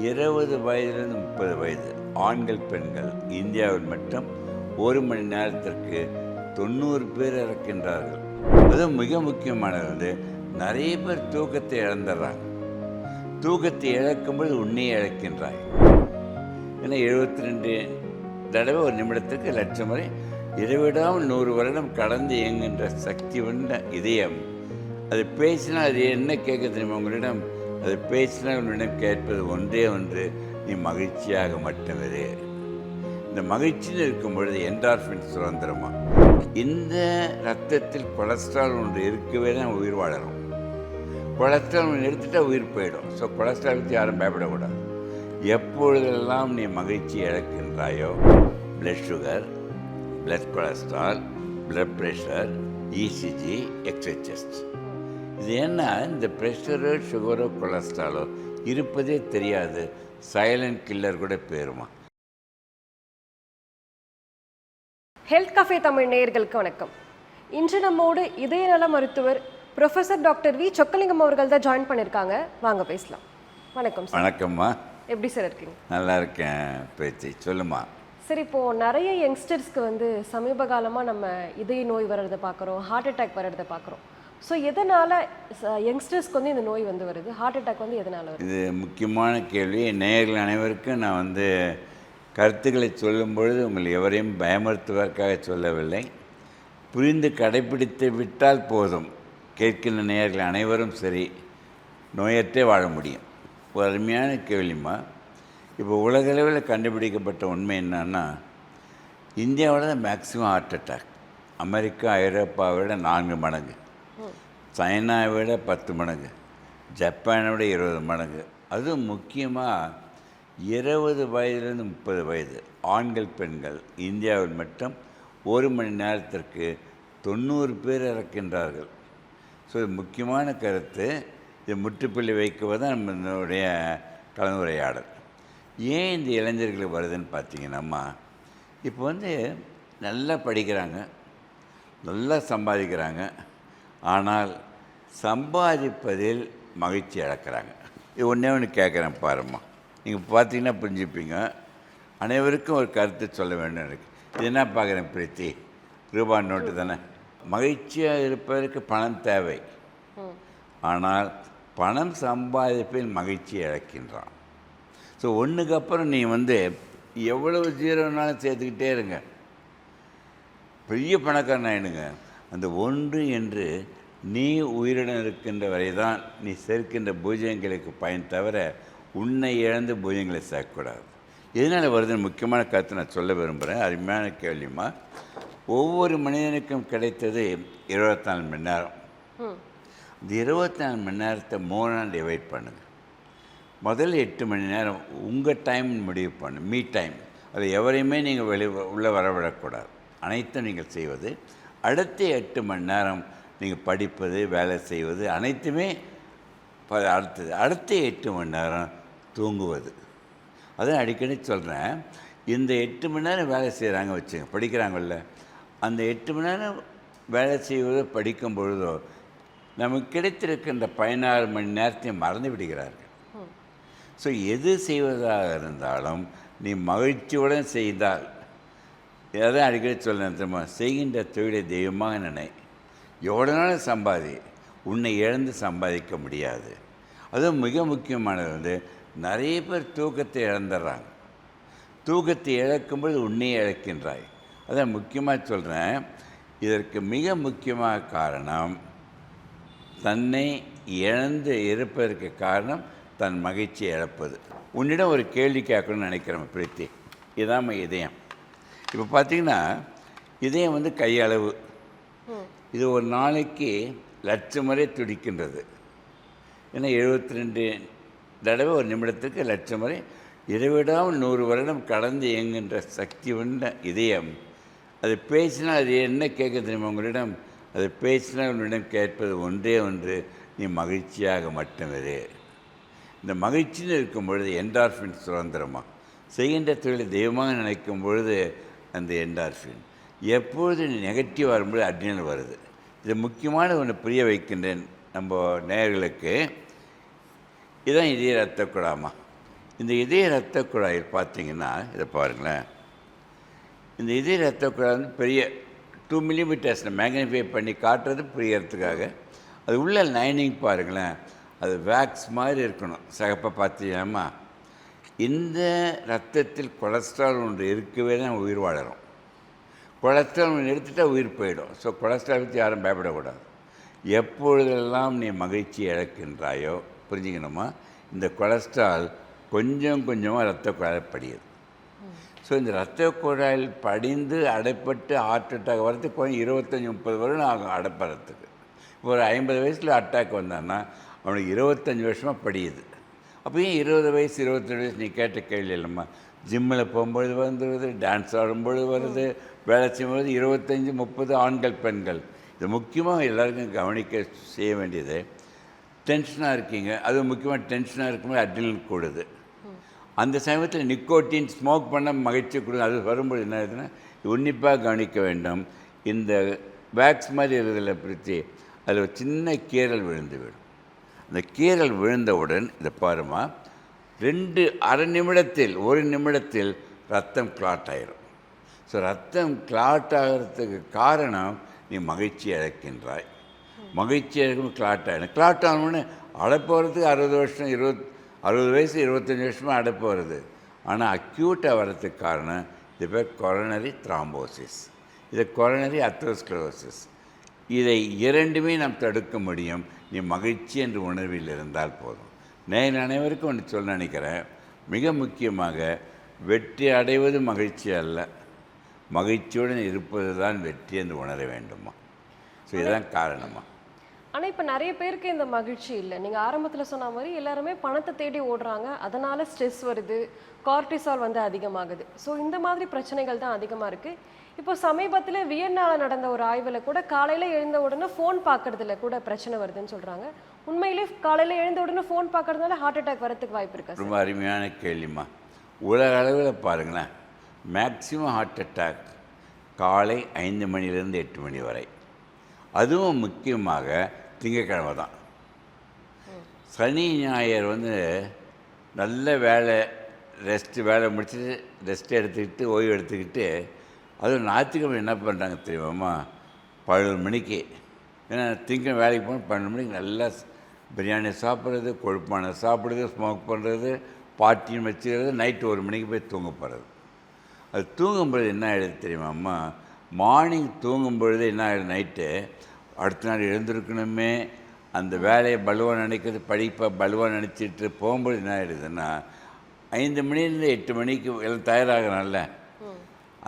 20 வயதிலிருந்து 30 வயது ஆண்கள் பெண்கள் இந்தியாவில் மட்டும் 1 மணி நேரத்திற்கு 90 பேர் இறக்கின்றார்கள். அதுவும் மிக முக்கியமானது நிறைய பேர் தூக்கத்தை இழந்துடுறாங்க. தூக்கத்தை இழக்கும்போது உன்னையே இழக்கின்றாய். ஏன்னா 72 தடவை ஒரு நிமிடத்துக்கு லட்சம் முறை இடைவிடாமல் 100 வருடம் கடந்து இயங்குகின்ற சக்தி உள்ள இதயம். அது பேசினா அது என்ன கேட்க தெரியுமா உங்களிடம்? அது பேசினா உன்னிடம் கேட்பது ஒன்றே ஒன்று, நீ மகிழ்ச்சியாக மட்டுமே. இந்த மகிழ்ச்சியில் இருக்கும் பொழுது என்டார்ஃபின் சுதந்திரமா. இந்த ரத்தத்தில் கொலஸ்ட்ரால் ஒன்று இருக்கவே தான் உயிர் வாழணும். கொலஸ்ட்ரால் ஒன்று எடுத்துட்டால் உயிர் போயிடும். ஸோ கொலஸ்ட்ரால் பற்றி யாரும் பயப்படக்கூடாது. எப்பொழுதெல்லாம் நீ மகிழ்ச்சி இழக்கின்றாயோ, blood sugar, blood cholesterol, blood pressure, ECG, exercise, இது என்ன? இந்த ப்ரெஷரோ சுகரோ கொலஸ்ட்ராலோ இருப்பதே தெரியாது. சைலண்ட் கில்லர் கூட பேருமா. ஹெல்த் கஃபே தமிழ் நேயர்களுக்கு வணக்கம். இன்று நம்மோடு இதயநல மருத்துவர் ப்ரொஃபஸர் டாக்டர் வி சொக்கலிங்கம் அவர்கள் தான் ஜாயின் பண்ணியிருக்காங்க. வாங்க பேசலாம். வணக்கம் சார். வணக்கம்மா. எப்படி சார் இருக்கீங்க? நல்லா இருக்கேன் பேச்சு, சொல்லுமா. சரி, இப்போது நிறைய யங்ஸ்டர்ஸ்க்கு சமீப காலமாக நம்ம இதய நோய் வர்றதை பார்க்குறோம், ஹார்ட் அட்டாக் வர்றதை பார்க்குறோம். ஸோ எதனால் யங்ஸ்டர்ஸ்க்கு இந்த நோய் வருது? ஹார்ட் அட்டாக் எதனால் வருது? இது முக்கியமான கேள்வி. நேயர்கள் அனைவருக்கும் நான் கருத்துக்களை சொல்லும் பொழுது உங்களை எவரையும் பயமுறுத்துவதற்காக சொல்லவில்லை. புரிந்து கடைப்பிடித்து விட்டால் போதும். கேட்கின்ற நேயர்கள் அனைவரும் சரி, நோயற்றே வாழ முடியும். ஒரு அருமையான கேள்விமா. இப்போ உலகளவில் கண்டுபிடிக்கப்பட்ட உண்மை என்னன்னா, இந்தியாவில் தான் மேக்ஸிமம் ஹார்ட் அட்டாக். அமெரிக்கா, ஐரோப்பாவை விட 4 மடங்கு, சைனாவை விட 10 மடங்கு, ஜப்பானை விட 20 மடங்கு. அதுவும் முக்கியமாக 20 வயதிலிருந்து 30 வயது ஆண்கள் பெண்கள் இந்தியாவில் மட்டும் 1 மணி நேரத்திற்கு 90 பேர் இறக்கின்றார்கள். ஸோ இது முக்கியமான கருத்து. இது முற்றுப்புள்ளி வைக்குவது தான் நம்மளுடைய கலந்துரையாடல். ஏன் இந்த இளைஞர்களுக்கு வருதுன்னு பார்த்தீங்கன்னா, இப்போ நல்லா படிக்கிறாங்க, நல்லா சம்பாதிக்கிறாங்க, ஆனால் சம்பாதிப்பதில் மகிழ்ச்சி இழக்கிறாங்க. இது ஒன்று கேட்குறேன் பாரும்மா. நீங்கள் பார்த்தீங்கன்னா புரிஞ்சுப்பீங்க. அனைவருக்கும் ஒரு கருத்து சொல்ல வேண்டும் எனக்கு. இது என்ன பார்க்குறேன் பிரீத்தி? ரூபா நோட்டு தானே. மகிழ்ச்சியாக இருப்பதற்கு பணம் தேவை, ஆனால் பணம் சம்பாதிப்பில் மகிழ்ச்சி இழக்கின்றான். ஸோ ஒன்றுக்கு அப்புறம் நீ எவ்வளவு ஜீரோனாலும் சேர்த்துக்கிட்டே இருங்க, பெரிய பணக்காரன் ஆயிடுங்க. அந்த ஒன்று என்று நீ உயிருடன் இருக்கின்ற வரை தான் நீ சேர்க்கின்ற பூஜ்யங்களுக்கு பயன் தவிர உன்னை இழந்து பூஜ்யங்களை சேர்க்கக்கூடாது. எதனால் வருதுன்னு முக்கியமான கருத்தை நான் சொல்ல விரும்புகிறேன். அருமையான கேள்விமா. ஒவ்வொரு மனிதனுக்கும் கிடைத்தது 24 மணி நேரம். இந்த 24 மணி நேரத்தை 3 டிவைட் பண்ணுங்கள். முதல் 8 மணி நேரம் உங்கள் டைம் முடிவு பண்ணு, மீ டைம். அது எவரையுமே நீங்கள் உள்ளே வரவிடக்கூடாது. அனைத்தும் நீங்கள் செய்வது. அடுத்த 8 மணி நேரம் நீங்கள் படிப்பது, வேலை செய்வது, அனைத்துமே அடுத்தது. அடுத்த 8 மணி நேரம் தூங்குவது. அதான் அடிக்கடி சொல்கிறேன். இந்த 8 மணி நேரம் வேலை செய்கிறாங்க வச்சுங்க, படிக்கிறாங்கல்ல, அந்த 8 மணி நேரம் வேலை செய்வதோ படிக்கும் பொழுதோ நமக்கு கிடைத்திருக்கின்ற 16 மணி நேரத்தையும் மறந்து விடுகிறார்கள். ஸோ எது செய்வதாக இருந்தாலும் நீ மகிழ்ச்சியுடன் செய்தால், எதை அடிக்கடி சொல்ல தெரியுமா, செய்கின்ற தொழிலை தெய்வமாக நினை. எவ்வளோ நாள் சம்பாதி, உன்னை இழந்து சம்பாதிக்க முடியாது. அதுவும் மிக முக்கியமானது நிறைய பேர் தூக்கத்தை இழந்துடுறாங்க. தூக்கத்தை இழக்கும்போது உன்னையே இழக்கின்றாய். அதான் முக்கியமாக சொல்கிறேன். இதற்கு மிக முக்கியமான காரணம், தன்னை இழந்து இருப்பதற்கு காரணம் தன் மகிழ்ச்சியை இழப்பது. உன்னிடம் ஒரு கேள்வி கேட்கணும்னு நினைக்கிறேன் பிரீத்தி. இதாம்மா இதயம். இப்போ பார்த்தீங்கன்னா இதயம் கையளவு. இது ஒரு நாளைக்கு லட்சம் முறை துடிக்கின்றது. ஏன்னா 72 தடவை ஒரு நிமிடத்துக்கு லட்சம் முறை இடைவிடாமல் 100 வருடம் கடந்து இயங்குகின்ற சக்தி உள்ள இதயம். அது பேசினா அது என்ன கேட்க தெரியுமா உங்களிடம்? அது பேசினா உன்னிடம் கேட்பது ஒன்றே ஒன்று, நீ மகிழ்ச்சியாக மட்டுமே. இந்த மகிழ்ச்சியில் இருக்கும் பொழுது என்டார்ஃபின் சுதந்திரமா. செய்கின்ற தொழிலை தெய்வமாக நினைக்கும் பொழுது அந்த என்டார்ஃபின். எப்பொழுது நெகட்டிவ் வரும்போது அட்ரினல் வருது. இது முக்கியமான ஒன்று புரிய வைக்கின்றேன் நம்ம நேயர்களுக்கு. இதுதான் இதய ரத்த குழாமா. இந்த இதய இரத்த குழாயில் பார்த்தீங்கன்னா இதை பாருங்களேன். இந்த இதய இரத்த குழாய் வந்து பெரிய 2 மில்லிமீட்டர்ஸில் மேக்னிஃபை பண்ணி காட்டுறது புரியறதுக்காக அது உள்ள லைனிங் பாருங்களேன், அது வேக்ஸ் மாதிரி இருக்கணும். சிகப்பை பார்த்தீங்கன்னா இந்த ரத்தத்தில் கொலஸ்ட்ரால் ஒன்று இருக்கவே தான் உயிர் வாழறோம். கொலஸ்ட்ரால் ஒன்று எடுத்துட்டால் உயிர் போயிடும். ஸோ கொலஸ்ட்ரால் பற்றி யாரும் பயப்படக்கூடாது. எப்பொழுதெல்லாம் நீ மகிழ்ச்சி இழக்கின்றாயோ புரிஞ்சுக்கணுமா, இந்த கொலஸ்ட்ரால் கொஞ்சம் கொஞ்சமாக இரத்த குழாயில் படியுது. ஸோ இந்த இரத்த குழாயில் படிந்து அடைப்பட்டு ஹார்ட் அட்டாக் வரதுக்கு கொஞ்சம் 25-30 வருடம் ஆகும் அடைப்படுறதுக்கு. இப்போ ஒரு 50 வயசில் அட்டாக் வந்தான்னா அவனுக்கு 25 வருஷமாக படியுது. அப்போ ஏன் 20 வயசு 22 வயசு நீ கேட்ட கேள்வி இல்லைம்மா. ஜிம்மில் போகும்பொழுது வந்துடுது, டான்ஸ் ஆடும்பொழுது வருது, வேலை செய்யும்பொழுது 25-30 ஆண்கள் பெண்கள். இது முக்கியமாக எல்லாருக்கும் கவனிக்க செய்ய வேண்டியது. டென்ஷனாக இருக்கீங்க, அது முக்கியமாக டென்ஷனாக இருக்கும்போது அட்ரினல் கூடுது. அந்த சமயத்தில் நிக்கோட்டின் ஸ்மோக் பண்ண மகிழ்ச்சி கொடுங்க. அது வரும்போது என்ன ஆகுதுன்னா உன்னிப்பாக கவனிக்க வேண்டும். இந்த வேக்ஸ் மாதிரி இருக்கிறதுல பிரித்து அதில் ஒரு சின்ன கீறல் விழுந்து விடும். அந்த கீறல் விழுந்தவுடன் இதை பாருமா, 1/2 நிமிடத்தில் 1 நிமிடத்தில் ரத்தம் கிளாட் ஆகிடும். ஸோ ரத்தம் கிளாட் ஆகிறதுக்கு காரணம் நீ மகிழ்ச்சி இழக்கின்றாய். மகிழ்ச்சி இழக்கும் கிளாட் ஆகிடும். கிளாட் ஆகணும்னு அடைப்பு வர்றதுக்கு 60 வருஷம் 60 வயசு 25 வருஷமாக அடைப்பு வருது. ஆனால் அக்யூட்டாக வர்றதுக்கு காரணம் இது பேர் கொரோனரி த்ராம்போசிஸ், இது கொரோனரி அத்ரோஸ்க்ளரோசிஸ். இதை இரண்டுமே நாம் தடுக்க முடியும் நீ மகிழ்ச்சி என்ற உணர்வில் இருந்தால் போதும். நான் அனைவருக்கும் ஒன்று சொல்ல நினைக்கிறேன். மிக முக்கியமாக வெற்றி அடைவது மகிழ்ச்சி அல்ல, மகிழ்ச்சியுடன் இருப்பது தான் வெற்றி என்று உணர வேண்டுமா. ஸோ இதுதான் காரணமா. ஆனால் இப்போ நிறைய பேருக்கு இந்த மகிழ்ச்சி இல்லை. நீங்கள் ஆரம்பத்தில் சொன்ன மாதிரி எல்லாருமே பணத்தை தேடி ஓடுறாங்க, அதனால் ஸ்ட்ரெஸ் வருது, கார்டிசால் வந்து அதிகமாகுது. ஸோ இந்த மாதிரி பிரச்சனைகள் தான் அதிகமாக இருக்குது. இப்போ சமீபத்தில் வியன்னாவில் நடந்த ஒரு ஆய்வில் கூட காலையில் எழுந்த உடனே ஃபோன் பார்க்குறதுல கூட பிரச்சனை வருதுன்னு சொல்கிறாங்க. உண்மையிலே காலையில் எழுந்த உடனே ஃபோன் பார்க்குறதுனால ஹார்ட் அட்டாக் வரதுக்கு வாய்ப்பு இருக்கா? ரொம்ப அருமையான கேள்விமா. உலக அளவில் பாருங்களேன், மேக்சிமம் ஹார்ட் அட்டாக் காலை 5 மணிலேருந்து 8 மணி வரை. அதுவும் முக்கியமாக திங்கக்கிழமை தான். சனி ஞாயிறு வந்து நல்ல வேலை வேலை முடிச்சுட்டு ரெஸ்ட் எடுத்துக்கிட்டு ஓய்வு எடுத்துக்கிட்டு, அதுவும் ஞாயிற்றுக்கிழமை என்ன பண்ணுறாங்க தெரியுமாம்மா, 11 மணிக்கு. ஏன்னா திங்கக்கிழமை வேலைக்கு போகணும், 12 மணிக்கு நல்லா பிரியாணி சாப்பிட்றது, கொழுப்பான சாப்பிட்றது, ஸ்மோக் பண்ணுறது, பார்ட்டின்னு வச்சுக்கிறது, நைட்டு 1 மணிக்கு போய் தூங்க போகிறது. அது தூங்கும்பொழுது என்ன ஆகிடுது தெரியுமாம்மா, மார்னிங் தூங்கும்பொழுது என்ன ஆகிடுது, நைட்டு அடுத்த நாள் எழுந்திருக்கணுமே, அந்த வேலையை பலுவாக நினைக்கிறது, படிப்பை பலுவாக நினச்சிட்டு போகும்போது என்ன ஆகிடுதுன்னா 5 மணிலேருந்து 8 மணிக்கு எல்லாம் தயாராகிறான்ல,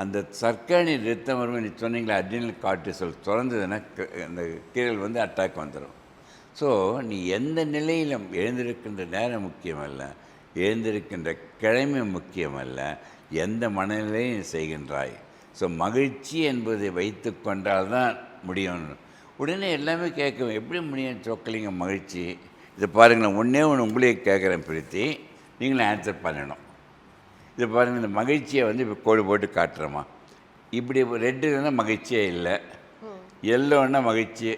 அந்த சர்க்கரை ரத்தம் வரும். நீ சொன்னீங்களா அட்ரினல் கார்டிசால் திறந்ததுன்னா அந்த கீழல் வந்து அட்டாக் வந்துடும். ஸோ நீ எந்த நிலையிலும் எழுந்திருக்கின்ற நேரம் முக்கியமல்ல, எழுந்திருக்கின்ற கிழமை முக்கியமல்ல, எந்த மனநிலையும் நீ செய்கின்றாய். ஸோ மகிழ்ச்சி என்பதை வைத்து கொண்டால் தான் முடியும். உடனே எல்லாமே கேட்கும், எப்படி முடியும் சொக்கலிங்க மகிழ்ச்சி. இதை பாருங்களேன், ஒன்றே ஒன்று உங்களே கேட்குறேன் பிரித்தி, நீங்களும் ஆன்சர் பண்ணணும். இது பாருங்கள், இந்த மகிழ்ச்சியை வந்து இப்போ கோடு போட்டு காட்டுறோமா, இப்படி ரெட்டுன்னா மகிழ்ச்சியே இல்லை, எல்லோன்னா மகிழ்ச்சி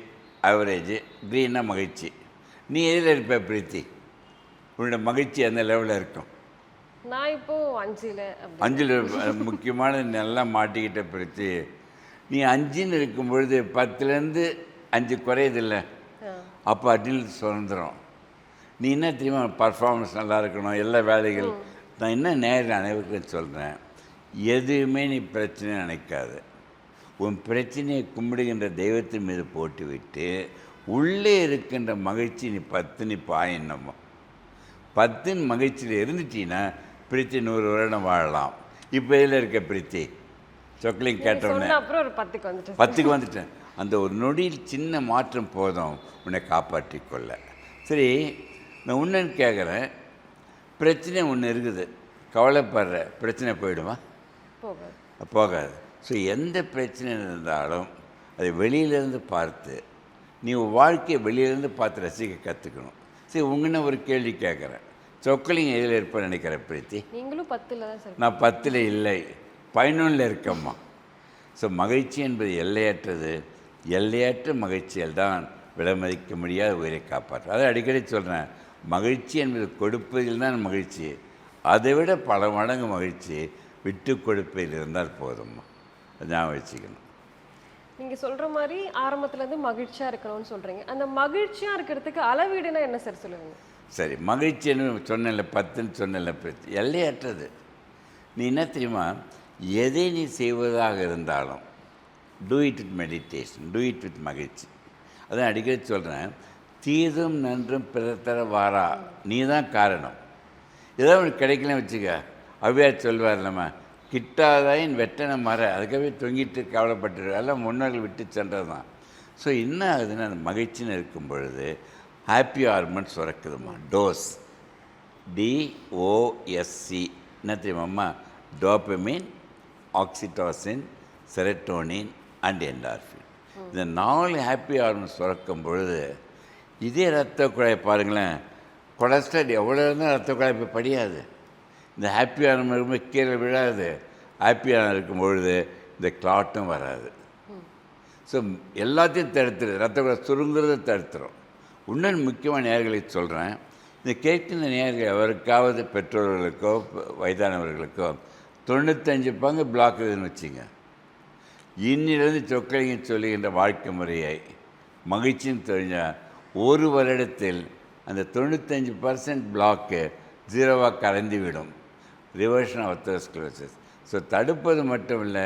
ஆவரேஜ், க்ரீன்னா மகிழ்ச்சி. நீ எதில் இருப்ப பிரித்தி? உன்னோட மகிழ்ச்சி எந்த லெவலில் இருக்கும்? நான் இப்போது 5ல் முக்கியமான நல்லா மாட்டிக்கிட்ட பிரித்தி. நீ 5ன்னு இருக்கும் பொழுது 10லேருந்து 5 குறையுதில்ல, அப்போ அட்ரினல் சுதந்திரம். நீ என்ன தெரியுமா, பர்ஃபார்மன்ஸ் நல்லா இருக்கணும், எல்லா வேலைகள். நான் என்ன நேரில் அனைவருக்கும் சொல்கிறேன், எதுவுமே நீ பிரச்சனை நினைக்காது. உன் பிரச்சனையை கும்பிடுகின்ற தெய்வத்தின் மீது போட்டு விட்டு உள்ளே இருக்கின்ற மகிழ்ச்சி நீ 10 நீ பாயின்னமோ 10 மகிழ்ச்சியில் இருந்துட்டீங்கன்னா பிரித்தி 100 வருடம் வாழலாம். இப்போ இதில் இருக்க பிரித்தி சொக்கலிங் கேட்டோன்னே அப்புறம் ஒரு 10க்கு வந்துட்டேன். அந்த ஒரு நொடியில் சின்ன மாற்றம் போதும் உன்னை காப்பாற்றி கொள்ள. சரி, நான் உன்னன்னு கேட்குறேன், பிரச்சனை ஒன்று இருக்குது, கவலைப்படுற, பிரச்சனை போயிடுமா? போகாது. ஸோ எந்த பிரச்சனை இருந்தாலும் அதை வெளியிலேருந்து பார்த்து நீ வாழ்க்கையை வெளியிலேருந்து பார்த்து ரசிக்க கற்றுக்கணும். சரி, உங்கன்னு ஒரு கேள்வி கேட்குறேன், சொக்கலிங்க எதில் இருப்பேன்னு நினைக்கிறேன் பிரித்தி? நீங்களும் 10ல் தான் சார். நான் 10ல் இல்லை, 11ல் இருக்கம்மா. ஸோ மகிழ்ச்சி என்பது எல்லையற்றது. எல்லையற்ற மகிழ்ச்சியில் தான் விலைமதிக்க முடியாத உயிரை காப்பாற்றும். அதை அடிக்கடி சொல்கிறேன், மகிழ்ச்சி என்பது கொடுப்பதில் தான் மகிழ்ச்சி, அதை விட பல மடங்கு மகிழ்ச்சி விட்டு கொடுப்பதில் இருந்தால் போதும்மா. ஞாபகம் வச்சுக்கணும். நீங்க சொல்ற மாதிரி ஆரம்பத்துல இருந்து மகிழ்ச்சியா இருக்கணும்னு சொல்றீங்க. அந்த மகிழ்ச்சியா இருக்கிறதுக்கு அளவீடுனா என்ன சார் சொல்லுவீங்க? சரி, மகிழ்ச்சின்னு சொன்னல 10ன்னு சொன்னல, எல்லையற்றது. நீ என்ன தெரியுமா, எதை நீ செய்வதாக இருந்தாலும் do it with meditation, do it with மகிழ்ச்சி. அதான் அடிக்கடி சொல்கிறேன், தீதும் நன்றும் பிறர் தர வாரா, நீ தான் காரணம். ஏதோ ஒன்று கிடைக்கலன்னு வச்சுக்க, ஔவையார் சொல்வார், நம்ம கிட்டாதாயின் வெட்டனை மர, அதுக்காகவே தொங்கிட்டு கவலைப்பட்டு எல்லாம் முன்னோர்கள் விட்டு சென்றது தான். ஸோ என்ன ஆகுதுன்னா, அந்த மகிழ்ச்சின்னு இருக்கும் பொழுது ஹாப்பி ஹார்மோன் சுரக்குதுமா. டோஸ், DOSC, என்ன தெரியுமாம்மா, dopamine, oxytocin, serotonin and endorphin. இந்த 4 ஹாப்பி ஹார்மோன் சுரக்கும் பொழுது இதே ரத்த குழாய் பாருங்களேன், கொலஸ்ட்ரால் எவ்வளோ இருந்தால் ரத்த குழாய் இப்போ படியாது. இந்த ஹாப்பி ஹார்மோன் இருக்கும்போது கீழே விழாது. ஹாப்பி ஹார்மோன் இருக்கும் பொழுது இந்த கிளாட்டும் வராது. ஸோ எல்லாத்தையும் தடுத்துரு, ரத்த குழாய் சுருங்குறதை தடுத்துரும். இன்னொன்று முக்கியமான நேயர்களுக்கு சொல்கிறேன், இந்த கேட்கின்ற நேயர்கள் எவருக்காவது பெற்றோர்களுக்கோ வயதானவர்களுக்கோ 95 பங்கு பிளாக் இருக்குதுன்னு வச்சுங்க, இன்னிலிருந்து சொற்களைங்க சொல்லுகின்ற வாழ்க்கை முறையை மகிழ்ச்சின்னு தெரிஞ்சால் 1 வருடத்தில் அந்த 95% பிளாக்கு 0வாக கரைந்துவிடும். Reversion of atherosclerosis. ஸோ தடுப்பது மட்டும் இல்லை,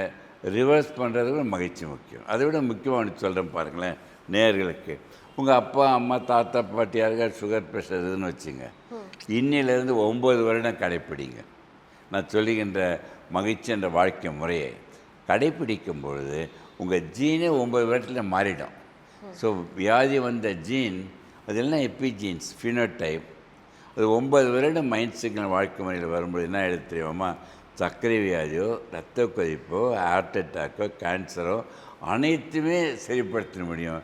ரிவர்ஸ் பண்ணுறதுக்கு மகிழ்ச்சி முக்கியம். அதை விட முக்கியமாக சொல்கிறேன் பாருங்களேன் நேயர்களுக்கு, உங்கள் அப்பா அம்மா தாத்தா பாட்டி யாருக்காவது சுகர் ப்ரெஷர் இதுன்னு வச்சுங்க, இன்னிலேருந்து 9 வருடம் கடைப்பிடிங்க. நான் சொல்லுகின்ற மகிழ்ச்சி என்ற வாழ்க்கை முறையை கடைப்பிடிக்கும் பொழுது உங்கள் ஜீனே 9 வருடத்தில் மாறிடும். ஸோ வியாதி வந்த ஜீன் அதெல்லாம் எபிஜீன்ஸ், ஃபினோடைப், அது 9 வருடம் மைண்ட் சிக்னல் வாழ்க்கை முறையில் வரும்போது என்ன எடுத்து தெரியுமா, சர்க்கரை வியாதியோ இரத்த கொதிப்போ ஹார்ட் அட்டாக்கோ கேன்சரோ அனைத்துமே சரிப்படுத்த முடியும்.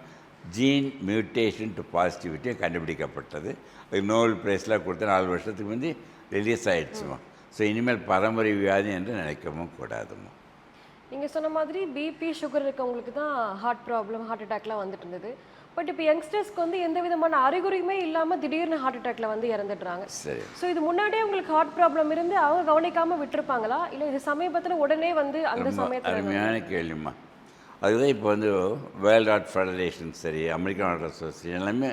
ஜீன் மியூட்டேஷன் டு பாசிட்டிவிட்டியை கண்டுபிடிக்கப்பட்டது. அது நோபல் ப்ரைஸ்லாம் கொடுத்து 4 வருஷத்துக்கு முந்தி ரிலீஸ் ஆகிடுச்சுமா. ஸோ இனிமேல் பரம்பரை வியாதி என்று நினைக்கவும் கூடாதுமா. நீங்கள் சொன்ன மாதிரி பிபி சுகர் இருக்கவங்களுக்கு தான் ஹார்ட் ப்ராப்ளம் ஹார்ட் அட்டாக்லாம் வந்துட்டு இருந்தது. பட் இப்போ யங்ஸ்டர்ஸ்க்கு வந்து எந்த விதமான அறிகுறியுமே இல்லாமல் திடீர்னு ஹார்ட் அட்டாக்ல வந்து இறந்துடுறாங்க. சரி, ஸோ இது முன்னாடியே உங்களுக்கு ஹார்ட் ப்ராப்ளம் இருந்து அவங்க கவனிக்காமல் விட்டுருப்பாங்களா, இல்லை இது சமீபத்தில் உடனே வந்து அந்த சமயத்தில்? அருமையான கேள்விம்மா. அதுதான் இப்போ வந்து வேர்ல்டு ஹார்ட் ஃபெடரேஷன் சரி, அமெரிக்கன் ஹார்ட் அசோசியேஷன் எல்லாமே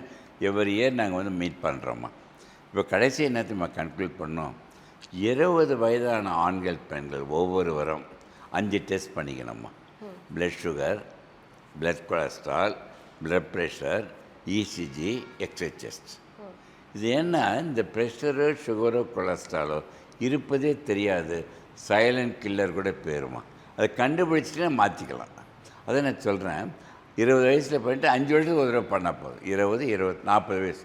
எவ்ரி இயர் நாங்கள் வந்து மீட் பண்ணுறோம்மா. இப்போ கடைசி என்னத்தையுமா கன்க்ளூட் பண்ணோம், 20 வயதான ஆண்கள் பெண்கள் ஒவ்வொருவரும் 5 டெஸ்ட் பண்ணிக்கணும்மா. Blood sugar, blood cholesterol, blood pressure, ECG, x ray chest. இது என்ன, இந்த ப்ரெஷரோ சுகரோ கொலஸ்ட்ராலோ இருப்பதே தெரியாது, சைலண்ட் கில்லர் கூட போயிருமா. அதை கண்டுபிடிச்சிட்டு மாற்றிக்கலாம். அதை நான் சொல்கிறேன், 20 வயசில் பண்ணிட்டு 5 வருடத்துக்கு ஒரு தடவை பண்ணால் போதும். 20, 20, 40 வயசு,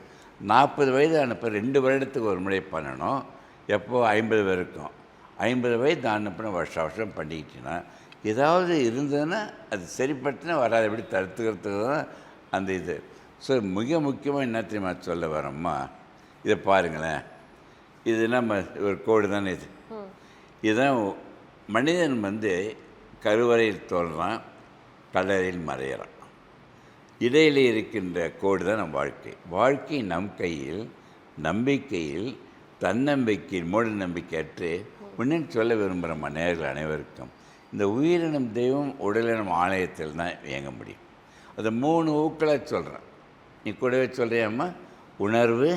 40 வயது ஆனப்போ 2 வருடத்துக்கு ஒரு முறை பண்ணணும். எப்போது 50 வரைக்கும், 50 வயது ஆனப்போ வருஷம் வருஷம் பண்ணிக்கிட்டீங்கன்னா ஏதாவது இருந்ததுன்னா அது சரிப்படுத்தினா வராது, எப்படி தடுத்துக்கிறதுக்கு தான் அந்த இது. ஸோ மிக முக்கியமாக என்ன தெரியுமா சொல்ல வரோம்மா, இதை பாருங்களேன், இது நம்ம ஒரு கோடு தானே இது. இதுதான் மனிதன் வந்து கருவறையில் தோன்றான், கல்லறையில் மறையிறான். இடையிலே இருக்கின்ற கோடு தான் நம் வாழ்க்கை. வாழ்க்கை நம் கையில், நம்பிக்கையில், தன்னம்பிக்கையில் மூட நம்பிக்கையற்று முன்னேன்னு சொல்ல விரும்புகிற நேயர்கள் அனைவருக்கும் இந்த உயிரினம் தெய்வம் உடலினம் ஆலயத்தில் தான் இயங்க முடியும். அதை 3 ஊக்களாக சொல்கிறேன், நீ கூடவே சொல்கிறியாம்மா. உணர்வு,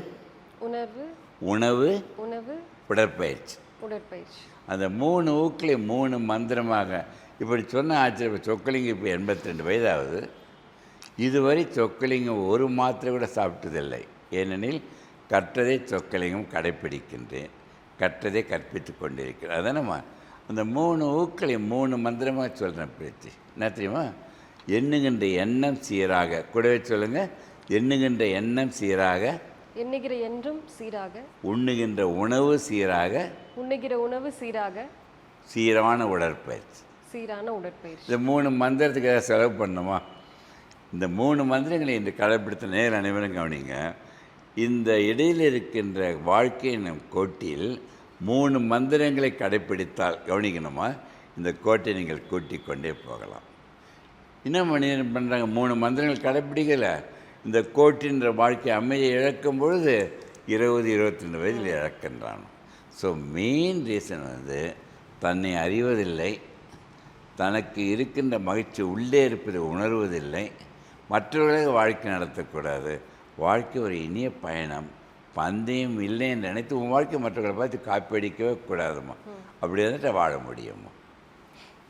உணர்வு, உணவு, உணவு, உடற்பயிற்சி. உடற்பயிற்சி. அந்த 3 ஊக்களை 3 மந்திரமாக இப்படி சொன்ன ஆச்சரிய. சொக்கலிங்கம் இப்போ 82 வயதாகுது. இதுவரை சொக்கலிங்கம் ஒரு மாத்திரை கூட சாப்பிட்டதில்லை. ஏனெனில் கற்றதை சொக்கலிங்கம் கடைப்பிடிக்கின்றேன், கற்றதை கற்பித்து கொண்டிருக்கிறேன். அதானம்மா அந்த 3 ஊக்களை 3 மந்திரமாக சொல்கிறேன் பேச்சு. என்ன தெரியுமா, எண்ணுகின்ற எண்ணம் சீராக, கூடவே சொல்லுங்கள், எண்ணுகின்ற எண்ணம் சீராக, எண்ணுகிற என்றும் சீராக, உண்ணுகின்ற உணவு சீராக, உண்ணுகிற உணவு சீராக, சீரான உடற்பயிற்சி. சீரான உடற்பயிற்சி. இந்த 3 மந்திரத்துக்கு ஏதாவது செலவு பண்ணணுமா? இந்த 3 மந்திரங்களை இன்று கடைப்பிடித்த நேர் அனைவரும் கவனிங்க. இந்த இடையில் இருக்கின்ற வாழ்க்கையின் கோட்டில் 3 மந்திரங்களை கடைப்பிடித்தால், கவனிக்கணுமா, இந்த கோட்டை நீங்கள் கூட்டி கொண்டே போகலாம். இன்னும் மனிதன் பண்ணுறாங்க, 3 மந்திரங்கள் கடைப்பிடிக்கலை, இந்த கோட்டின்ற வாழ்க்கை அமைதியை இழக்கும் பொழுது 20, 22 வயதில் இழக்கின்றான். ஸோ மெயின் ரீசன் வந்து தன்னை அறிவதில்லை, தனக்கு இருக்கின்ற மகிழ்ச்சி உள்ளே இருப்பதை உணர்வதில்லை, மற்றவர்களுக்கு வாழ்க்கை நடத்தக்கூடாது. வாழ்க்கை ஒரு இனிய பயணம், பந்தயம் இல்லை என்று நினைத்து உன் வாழ்க்கை மற்றவர்களை பார்த்து காப்பி அடிக்கவே கூடாதும்மா. அப்படி வந்துட்டு வாழ முடியுமா?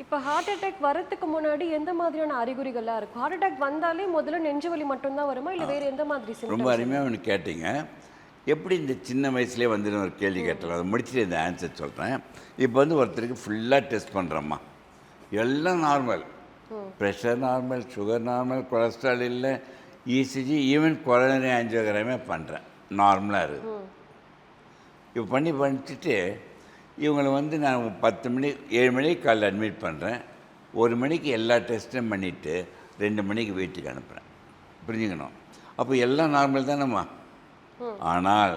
இப்போ ஹார்ட் அட்டாக் வரதுக்கு முன்னாடி எந்த மாதிரியான அறிகுறிகள்லாம் இருக்கும்? ஹார்ட் அட்டாக் வந்தாலே முதல்ல நெஞ்சு வலி மட்டும்தான் வருமா, இல்லை வேறு எந்த மாதிரி ரொம்ப சிம்டம்ஸ்? அருமையாக ஒன்று கேட்டீங்க. எப்படி இந்த சின்ன வயசுலேயே வந்துடும் ஒரு கேள்வி கேட்டலாம், அதை முடிச்சுட்டு இந்த ஆன்சர் சொல்கிறேன். இப்போ வந்து ஒருத்தருக்கு ஃபுல்லாக டெஸ்ட் பண்ணுறோம்மா, எல்லாம் normal, pressure normal, sugar normal, cholesterol இல்லை, இசிஜி, ஈவன் கொரோனரி ஆஞ்சியோகிராமே பண்ணுறேன், நார்மலாக இருக்குது. இப்போ பண்ணிட்டு இவங்களை வந்து நான் 10 மணி 7 மணிக்கு காலைல அட்மிட் பண்ணுறேன். 1 மணிக்கு எல்லா டெஸ்ட்டும் பண்ணிவிட்டு 2 மணிக்கு வீட்டுக்கு அனுப்புகிறேன். புரிஞ்சுக்கணும். அப்போ எல்லாம் நார்மல் தானேம்மா. ஆனால்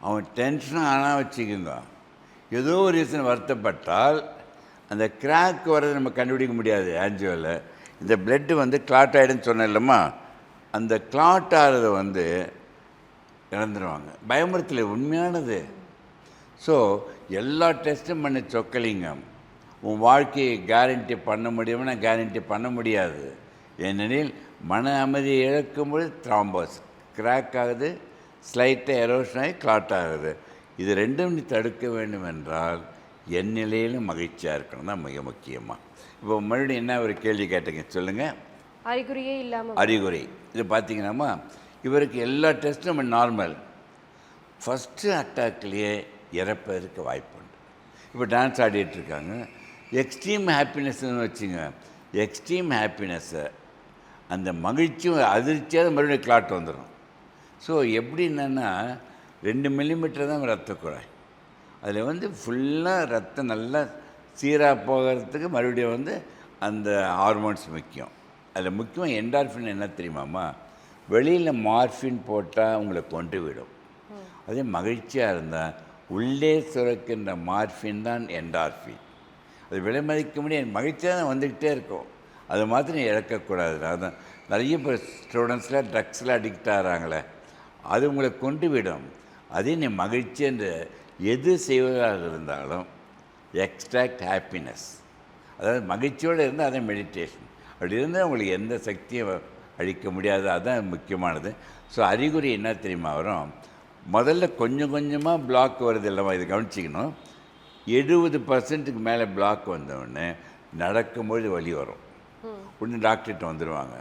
அவன் டென்ஷனாக ஆனால் வச்சுக்கோங்க, ஏதோ ஒரு ரீசன் வருத்தப்பட்டால் அந்த கிராக் வர்றதை நம்ம கண்டுபிடிக்க முடியாது. ஆஞ்சியோவில் இந்த பிளட்டு வந்து கிளாட் ஆகிடுன்னு சொன்னேன் இல்லைம்மா, அந்த கிளாட் ஆகிறத வந்து இறந்துருவாங்க. பயமுறுத்தலை, உண்மையானது. ஸோ எல்லா டெஸ்ட்டும் பண்ண சொக்கலிங்க உன் வாழ்க்கையை கேரண்டி பண்ண முடியும்னா கேரண்டி பண்ண முடியாது. ஏனெனில் மன அமைதியை இழக்கும் பொழுது த்ராம்போஸ் கிராக் ஆகுது, ஸ்லைட்டாக எரோஷன் ஆகி கிளாட் ஆகுது. இது ரெண்டும் நீ தடுக்க வேண்டும் என்றால் என் நிலையிலும் மகிழ்ச்சியாக இருக்கணும் தான் மிக முக்கியமாக. இப்போ மறுபடியும் என்ன ஒரு கேள்வி கேட்டீங்க சொல்லுங்கள். அறிகுறியே இல்லாமல் அறிகுறி இது பார்த்தீங்கன்னாம்மா, இவருக்கு எல்லா டெஸ்ட்டும் நார்மல், ஃபஸ்ட்டு அட்டாக்லேயே இறப்பதற்கு வாய்ப்பு உண்டு. இப்போ டான்ஸ் ஆடிட்டுருக்காங்க, எக்ஸ்ட்ரீம் ஹாப்பினஸ்ன்னு வச்சுங்க, எக்ஸ்ட்ரீம் ஹாப்பினஸ்ஸை அந்த மகிழ்ச்சியும் அதிர்ச்சியாக மறுபடியும் கிளாட் வந்துடும். ஸோ எப்படின்னா 2 மில்லிமீட்டர் தான் ரத்த குழாய், அதில் வந்து ஃபுல்லாக ரத்தம் நல்லா சீராக போகிறதுக்கு மறுபடியும் வந்து அந்த ஹார்மோன்ஸ் முக்கியம். அதில் முக்கியம் என்டார்ஃபின் என்ன தெரியுமாம்மா, வெளியில் மார்ஃபின் போட்டால் உங்களை கொண்டு விடும். அதே மகிழ்ச்சியாக இருந்தால் உள்ளே சுரக்கின்ற மார்ஃபின் தான் என்டார்ஃபின். அது விலை மதிக்க முடியாது, மகிழ்ச்சியாக தான் வந்துக்கிட்டே இருக்கும். அது மாத்திரம் இழக்கக்கூடாது. அதுதான் நிறைய இப்போ ஸ்டூடெண்ட்ஸில் ட்ரக்ஸில் அடிக்ட் ஆகிறாங்களே, அது உங்களை கொண்டு விடும். அதே நீ மகிழ்ச்சி என்று எது செய்வதாக இருந்தாலும் எக்ஸ்ட்ராக்ட் ஹாப்பினஸ், அதாவது மகிழ்ச்சியோடு இருந்தால் அதான் மெடிடேஷன். அப்படி இருந்தால் உங்களுக்கு எந்த சக்தியும் அழிக்க முடியாது, அதுதான் முக்கியமானது. ஸோ அறிகுறி என்ன தெரியுமா வரும், முதல்ல கொஞ்சம் கொஞ்சமாக பிளாக் வருது இல்லைம்மா, இது கவனிச்சிக்கணும். 70% மேலே பிளாக் வந்தவுடனே நடக்கும்பொழுது வலி வரும், உடனே டாக்டர்கிட்ட வந்துடுவாங்க.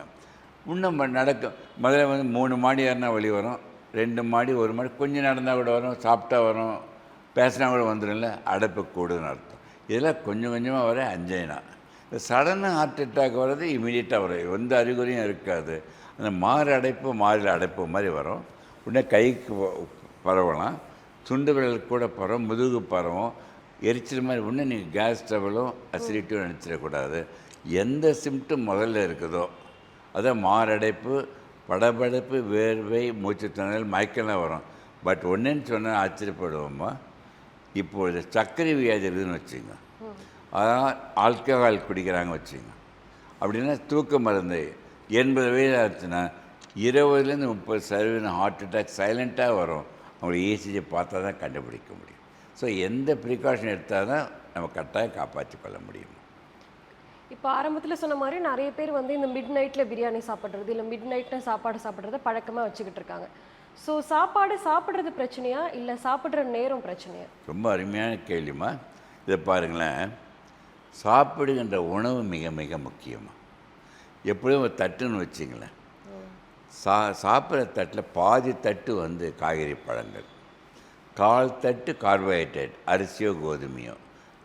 இன்னும் முதல்ல வந்து 3 மாடி ஏறினா வலி வரும், 2 மாடி 1 மாடி கொஞ்சம் நடந்தால் கூட வரும், சாப்பிட்டா வரும், பேசினா கூட வந்துடும்ல, அடைப்பு கூடுதுன்னு அர்த்தம். இதெல்லாம் கொஞ்சம் கொஞ்சமாக வர அஞ்சைனா. சடனாக ஹார்ட் அட்டாக் வர்றது இமீடியட்டாக வரும், எந்த அறிகுறியும் இருக்காது. அந்த மாறில் அடைப்பு மாதிரி வரும். உடனே கைக்கு பரவலாம், துண்டு விரல் கூட பரவும், முதுகு பரவும், எரிச்சல் மாதிரி. உடனே நீங்கள் கேஸ் ட்ரபிளும் அசிடிட்டியும் நினச்சிடக்கூடாது. எந்த சிம்டம் முதல்ல இருக்குதோ அதான் மாரடைப்பு, படபடப்பு, வேர்வை, மூச்சுத்திணறல், மயக்கெல்லாம் வரும். பட் ஒன்றுன்னு சொன்னால் ஆச்சரியப்படுவோம்மா, இப்பொழுது சர்க்கரை வியாதி இருக்குதுன்னு வச்சுங்க, அதான் ஆல்கஹால் குடிக்கிறாங்க வச்சுங்க, அப்படின்னா தூக்க மருந்து 80 வயது ஆச்சுன்னா 20லேருந்து 30% ஹார்ட் அட்டாக் சைலண்ட்டாக வரும். அவங்களை ஈஸியை பார்த்தா தான் கண்டுபிடிக்க முடியும். ஸோ எந்த ப்ரிகாஷன் எடுத்தால் தான் நம்ம கட்டாயம் காப்பாற்றி கொள்ள முடியும். இப்போ ஆரம்பத்தில் சொன்ன மாதிரி நிறைய பேர் வந்து இந்த மிட் நைட்டில் பிரியாணி சாப்பிட்றது, இல்லை மிட் நைட்டில் சாப்பாடு சாப்பிட்றத பழக்கமாக வச்சுக்கிட்டு இருக்காங்க. ஸோ சாப்பாடு சாப்பிட்றது பிரச்சனையா, இல்லை சாப்பிட்ற நேரம் பிரச்சனையா? ரொம்ப அருமையான கேள்விமா. இதை பாருங்களேன், சாப்பிடுகின்ற உணவு மிக மிக முக்கியமாக. எப்படியும் ஒரு தட்டுன்னு வச்சிங்களேன், சாப்பிட்ற தட்டில் பாதி தட்டு வந்து காய்கறி பழங்கள், 1/4 தட்டு கார்போஹைட்ரேட், அரிசியோ கோதுமையோ,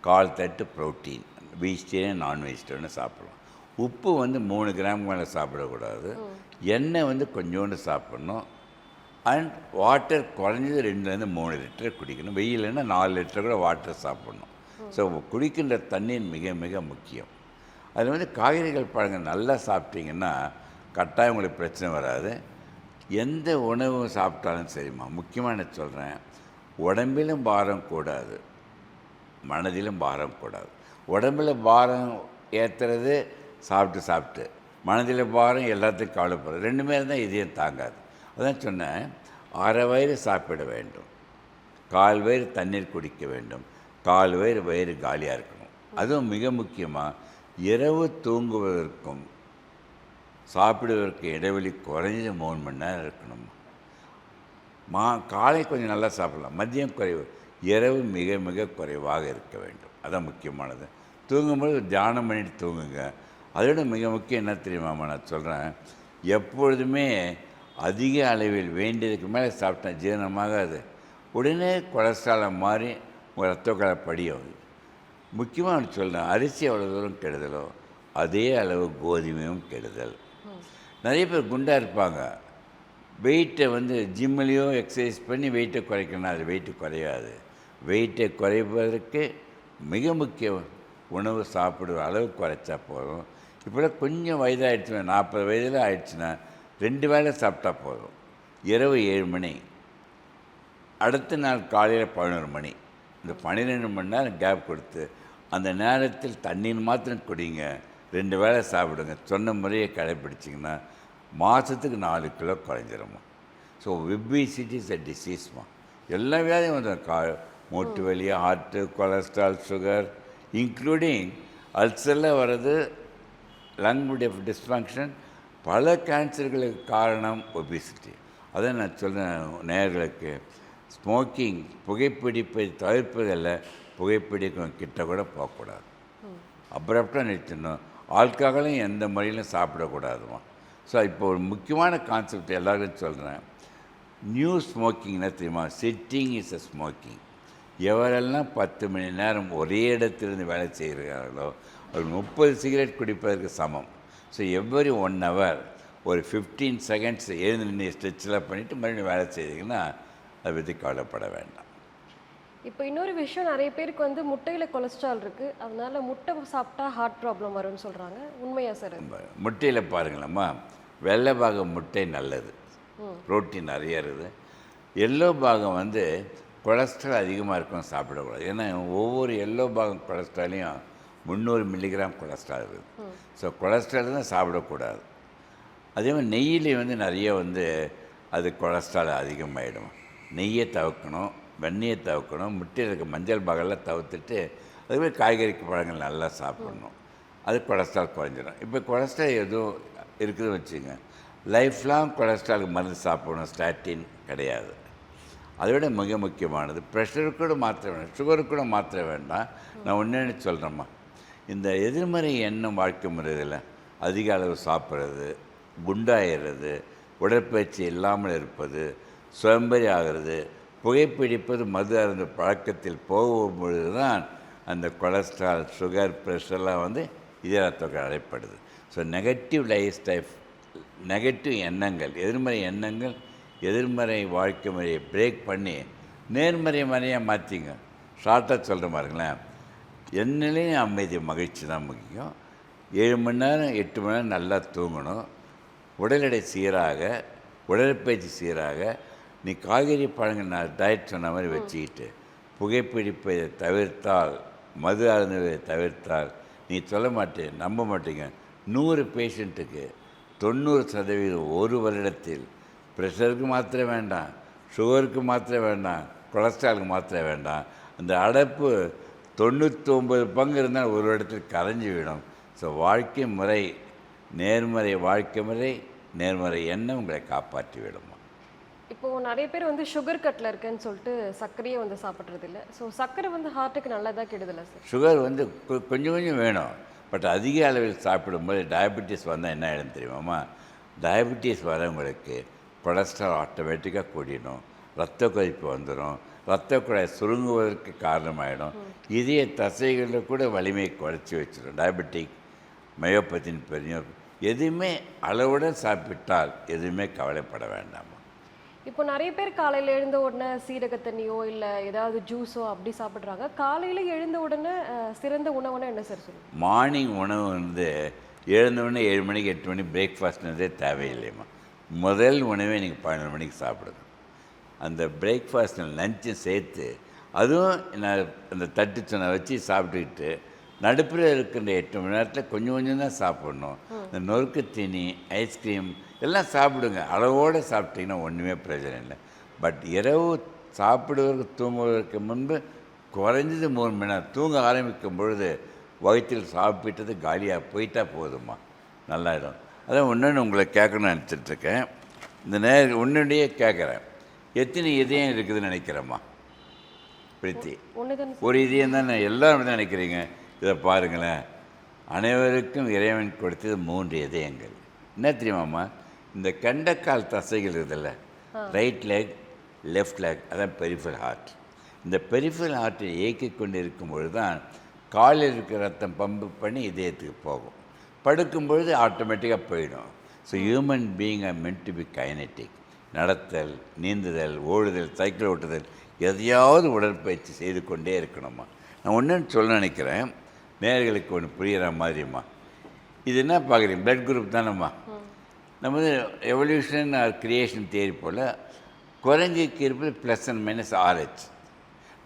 1/4 தட்டு ப்ரோட்டீன், வெஜிடேரியன் நான் வெஜிடேரியன் சாப்பிடலாம். உப்பு வந்து 3 கிராம் மேலே சாப்பிடக்கூடாது. எண்ணெய் வந்து கொஞ்சோண்டு சாப்பிட்ணும். அண்ட் வாட்டர் குறைஞ்சது 2லேருந்து 3 லிட்டர் குடிக்கணும். வெயில்னா 4 லிட்டர் கூட வாட்டர் சாப்பிட்ணும். ஸோ குடிக்கின்ற தண்ணீர் மிக மிக முக்கியம். அதில் வந்து காய்கறிகள் பழங்கள் நல்லா சாப்பிட்டீங்கன்னா கட்டாயம் உங்களுக்கு பிரச்சனை வராது. எந்த உணவு சாப்பிட்டாலும் சரிம்மா, முக்கியமாக நான் சொல்கிறேன், உடம்பிலும் பாரம் கூடாது, மனதிலும் பாரம் கூடாது. உடம்பில் பாரம் ஏற்றுறது சாப்பிட்டு, மனதில் பாரம் எல்லாத்துக்கும் கவலைப்படுறது, 2 தான் இதயம் தாங்காது. அதான் சொன்னேன், 1/2 வயிறு சாப்பிட வேண்டும், கால் வயிறு தண்ணீர் குடிக்க வேண்டும், கால் வயிறு வயிறு காலியாக இருக்கணும். அதுவும் மிக முக்கியமாக இரவு தூங்குவதற்கும் சாப்பிடுவதற்கு இடைவெளி குறைஞ்சது 3 மணி நேரம் இருக்கணும். காலை கொஞ்சம் நல்லா சாப்பிடலாம், மதியம் குறைவு, இரவு மிக மிக குறைவாக இருக்க வேண்டும். அதான் முக்கியமானது. தூங்கும்போது தியானம் பண்ணிட்டு தூங்குங்க. அதோட மிக முக்கியம் என்ன தெரியுமாம்மா நான் சொல்கிறேன், எப்பொழுதுமே அதிக அளவில் வேண்டியதுக்கு மேலே சாப்பிட்டா ஜீரணமாகாது, உடனே கொலஸ்ட்ராலை மாறி உங்கள் ரத்த கொலை படியும். முக்கியமாக நான் சொல்கிறேன், அரிசி எவ்வளோ தூரம் கெடுதலோ அதே அளவு கோதுமையும் கெடுதல். நிறைய பேர் குண்டாக இருப்பாங்க, வெயிட்டை வந்து ஜிம்மிலையோ எக்ஸசைஸ் பண்ணி வெயிட்டை குறைக்கணும், அது வெயிட்டு குறையாது. வெயிட்டை குறைப்பதற்கு மிக முக்கிய உணவு சாப்பிடுற அளவு குறைச்சா போதும். இப்போலாம் கொஞ்சம் வயதாகிடுச்சுன்னா 40 வயதில் ஆயிடுச்சுன்னா 2 வேளை சாப்பிட்டா போதும். இரவு 7 மணி, அடுத்த நாள் காலையில் 11 மணி, இந்த 12 மணி நேரம் கேப் கொடுத்து அந்த நேரத்தில் தண்ணீர் மாத்திரம் குடிங்க, 2 வேளை சாப்பிடுங்க. சொன்ன முறையை கடைப்பிடிச்சிங்கன்னா மாதத்துக்கு 4 கிலோ குறைஞ்சிருமா. ஸோ ஒபிசிட்டி இஸ் அ டிசீஸ்மா. எல்லா வியாதியும் வந்து மூட்டு வலி, ஹார்ட்டு, கொலஸ்ட்ரால், சுகர், இன்க்ளூடிங் அல்சரில் வர்றது, லங் டிஸ்ஃபங்க்ஷன், பல கேன்சர்களுக்கு காரணம் ஒபிசிட்டி. அதை நான் சொல்கிறேன் நேயர்களுக்கு, ஸ்மோக்கிங் புகைப்பிடிப்பை தவிர்ப்பதில்லை, புகைப்பிடிக்கும் கிட்ட கூட போகக்கூடாது, அப்புறம் நிறுத்தணும். ஆல்கஹாலும் எந்த முறையிலும் சாப்பிடக்கூடாதுமா. ஸோ இப்போ ஒரு முக்கியமான கான்செப்ட் எல்லாருக்கும் சொல்கிறேன், நியூ ஸ்மோக்கிங்னா தெரியுமா, சிட்டிங் இஸ் அ ஸ்மோக்கிங். எவரெல்லாம் 10 மணி நேரம் ஒரே இடத்திலிருந்து வேலை செய்கிறார்களோ அவர் 30 சிகரெட் குடிப்பதற்கு சமம். ஸோ எவ்வரி 1 hour ஒரு 15 செகண்ட்ஸ் எழுந்து நின்று ஸ்ட்ரெச்செலாம் பண்ணிவிட்டு மறுபடியும் வேலை செய்தீங்கன்னா அதை பற்றி கவலைப்பட வேண்டாம். இப்போ இன்னொரு விஷயம், நிறைய பேருக்கு வந்து முட்டையில் கொலஸ்ட்ரால் இருக்குது, அதனால முட்டை சாப்பிட்டா ஹார்ட் ப்ராப்ளம் வரும்னு சொல்கிறாங்க. உண்மையா சார்? முட்டையில் பாருங்களம்மா, வெள்ளை பாகம் முட்டை நல்லது, ப்ரோட்டீன் நிறைய இருக்குது. எல்லோ பாகம் வந்து கொலஸ்ட்ரால் அதிகமாக இருக்கும், சாப்பிடக்கூடாது. ஏன்னா ஒவ்வொரு எல்லோ பாகம் கொலஸ்ட்ராலையும் 300 மில்லிகிராம் கொலஸ்ட்ரால் இருக்குது. ஸோ கொலஸ்ட்ரால் தான் சாப்பிடக்கூடாது. அதே மாதிரி நெய்யிலே வந்து நிறைய வந்து அது கொலஸ்ட்ரால் அதிகமாகிடும். நெய்யை தவிர்க்கணும், வெண்ணெயை தவிர்க்கணும், முட்டையில் இருக்க மஞ்சள் பாகெல்லாம் தவிர்த்துட்டு அதுமாதிரி காய்கறி பழங்கள் நல்லா சாப்பிடணும், அது கொலஸ்ட்ரால் குறைஞ்சிடும். இப்போ கொலஸ்ட்ரால் எதுவும் இருக்குதுன்னு வச்சுங்க, லைஃப் லாங் கொலஸ்ட்ராலுக்கு மருந்து சாப்பிடணும், ஸ்டாட்டின் கிடையாது. அதை விட மிக முக்கியமானது, ப்ரெஷருக்கு கூட மாற்ற வேண்டாம், சுகருக்கு கூட மாற்ற வேண்டாம். நான் ஒன்று சொல்கிறேம்மா, இந்த எதிர்மறை எண்ணம் வாழ்க்கை முறையில் அதிக அளவு சாப்பிட்றது, குண்டாயிடுறது, உடற்பயிற்சி இல்லாமல் இருப்பது, சோம்பேறி ஆகிறது, புகைப்பிடிப்பது, மது அருந்த பழக்கத்தில் போகும்பொழுது தான் அந்த கொலஸ்ட்ரால், சுகர், ப்ரெஷர்லாம் வந்து இதயத்துக்கு அழைப்படுது. So negative lifestyle, negative எண்ணங்கள், எதிர்மறை எண்ணங்கள், எதிர்மறை வாழ்க்கை முறையை பிரேக் பண்ணி நேர்மறை முறையாக மாற்றிங்க. ஷார்ட்டாக சொல்கிற மாதிரிங்களேன், என்னையும் அமைதி மகிழ்ச்சி தான் முக்கியம். 7 மணி நேரம் 8 மணி நேரம் நல்லா தூங்கணும், உடல் எடை சீராக, உடற்பயிற்சி சீராக, நீ காய்கறி பழங்கள் நான் டயட் சொன்ன மாதிரி வச்சுக்கிட்டு புகைப்பிடிப்பதை தவிர்த்தால், மது அருந்துவதை தவிர்த்தால், நீ சொல்ல மாட்டேன், நம்ப மாட்டீங்க, 100 பேஷண்ட்டுக்கு 90% ஒரு வருடத்தில் ப்ரெஷருக்கு மாத்திரை வேண்டாம், சுகருக்கு மாத்திரை வேண்டாம், கொலஸ்ட்ராலுக்கு மாத்திரை வேண்டாம், அந்த அடைப்பு 99 பங்கு இருந்தால் ஒரு இடத்தில் கரைஞ்சி விடும். ஸோ வாழ்க்கை முறை, நேர்மறை வாழ்க்கை முறை, நேர்மறை எண்ணம் உங்களை காப்பாற்றி விடுமா. இப்போது நிறைய பேர் வந்து சுகர் கட்டில் இருக்குன்னு சொல்லிட்டு சர்க்கரையே வந்து சாப்பிட்றது இல்லை. ஸோ சர்க்கரை வந்து ஹார்ட்டுக்கு நல்லதா கெடுதலை சார்? சுகர் வந்து கொஞ்சம் கொஞ்சம் வேணும், பட் அதிக அளவில் சாப்பிடும்போது டயபெட்டிஸ் வந்தால் என்ன ஆகிடும் தெரியுமாம்மா, டயபெட்டிஸ் வரவங்களுக்கு கொலஸ்ட்ரால் ஆட்டோமேட்டிக்காக கூடிடும், இரத்த கொதிப்பு வந்துடும், இரத்த குழாய் சுருங்குவதற்கு காரணமாயிடும், இதய தசைகளில் கூட வலிமையை குறைச்சி வச்சிடும். டயபெட்டிக், மயோபத்தின் பெரிய எதுவுமே அளவுடன் சாப்பிட்டால் எதுவுமே கவலைப்பட வேண்டாமா. இப்போ நிறைய பேர் காலையில் எழுந்த உடனே சீரக தண்ணியோ இல்லை ஏதாவது ஜூஸோ அப்படி சாப்பிட்றாங்க. காலையில் எழுந்த உடனே சிறந்த உணவுனா என்ன சார் சொல்லுங்கள்? மார்னிங் உணவு வந்து எழுந்த உடனே 7 மணிக்கு 8 மணி பிரேக்ஃபாஸ்ட்னதே தேவையில்லைம்மா. முதல் உணவே நீங்கள் 11 மணிக்கு சாப்பிடுங்க. அந்த பிரேக்ஃபாஸ்ட்டில் லஞ்சை சேர்த்து, அதுவும் நான் அந்த தட்டு சொன்ன வச்சு சாப்பிட்டுக்கிட்டு நடுப்புற இருக்கின்ற 8 மணி நேரத்தில் கொஞ்சம் கொஞ்சம் தான் சாப்பிட்ணும். இந்த நொறுக்கு தீனி, ஐஸ்கிரீம் எல்லாம் சாப்பிடுங்க, அளவோடு சாப்பிட்டிங்கன்னா ஒன்றுமே பிரயோஜனம் இல்லை. பட் இரவு சாப்பிடுவதற்கு தூங்குவதற்கு முன்பு குறைஞ்சது 3 மணி நேரம் தூங்க ஆரம்பிக்கும் பொழுது வயிற்றில் சாப்பிட்டது காலியாக போயிட்டா போதுமா, நல்லாயிடும். அதான் ஒன்று உங்களை கேட்கணும்னு நினச்சிட்ருக்கேன். இந்த நேரம் உன்னுடைய கேட்குறேன், எத்தனை இதயம் இருக்குதுன்னு நினைக்கிறேம்மா பிரீத்தி? ஒரு இதயம் தான். எல்லாரும் தான் நினைக்கிறீங்க. இதை பாருங்களேன், அனைவருக்கும் இறைவன் கொடுத்தது 3 இதயங்கள். என்ன தெரியுமாம்மா, இந்த கண்டக்கால் தசைகள் இருக்குதுல்ல, ரைட் லெக் லெஃப்ட் லெக், அதான் பெரிஃபரல் ஹார்ட். இந்த பெரிஃபரல் ஹார்ட்டை இயக்கி கொண்டு இருக்கும் பொழுது தான் காலில் இருக்கிற ரத்தம் பம்பு பண்ணி இதயத்துக்கு போகும். படுக்கும் பொழுது ஆட்டோமேட்டிக்காக போயிடும். So human being are meant to be kinetic. நடத்தல், நீந்துதல், ஓடுதல், சைக்கிள் ஓட்டுதல், எதையாவது உடற்பயிற்சி செய்து கொண்டே இருக்கணுமா. நான் ஒன்று சொல்ல நினைக்கிறேன், நேயர்களுக்கு ஒன்று புரிகிற மாதிரிம்மா. இது என்ன பார்க்குறீங்க, பிளட் குரூப் தானேம்மா. நம்ம வந்து எவல்யூஷன் ஆர் கிரியேஷன் தேரி போல் குரங்குக்கு இருப்பது ப்ளஸ் அண்ட் மைனஸ் RH.